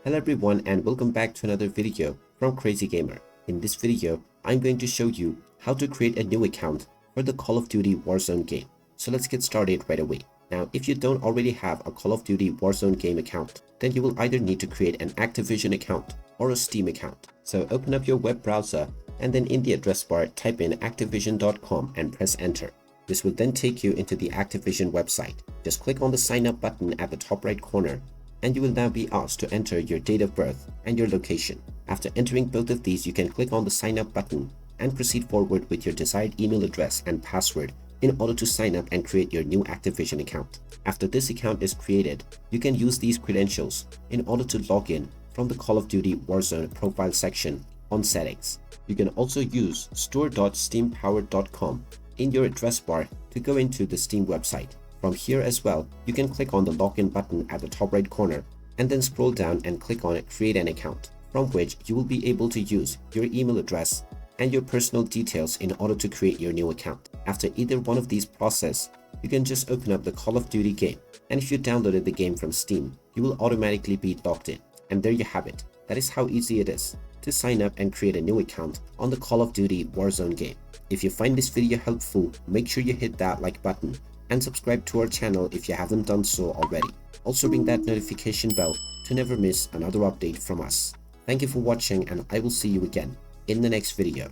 Hello everyone and welcome back to another video from Crazy Gamer. In this video, I'm going to show you how to create a new account for the Call of Duty Warzone game. So let's get started right away. Now, if you don't already have a Call of Duty Warzone game account, then you will either need to create an Activision account or a Steam account. So open up your web browser and then in the address bar type in activision.com and press enter. This will then take you into the Activision website. Just click on the sign up button at the top right corner and you will now be asked to enter your date of birth and your location. After entering both of these, you can click on the sign up button and proceed forward with your desired email address and password in order to sign up and create your new Activision account. After this account is created, you can use these credentials in order to log in from the Call of Duty Warzone profile section on settings. You can also use store.steampowered.com in your address bar to go into the Steam website. From here as well, you can click on the login button at the top right corner and then scroll down and click on create an account, from which you will be able to use your email address and your personal details in order to create your new account. After either one of these processes, you can just open up the Call of Duty game, and if you downloaded the game from Steam, you will automatically be logged in. And there you have it. That is how easy it is to sign up and create a new account on the Call of Duty Warzone game. If you find this video helpful, make sure you hit that like button and subscribe to our channel if you haven't done so already. Also ring that notification bell to never miss another update from us. Thank you for watching and I will see you again in the next video.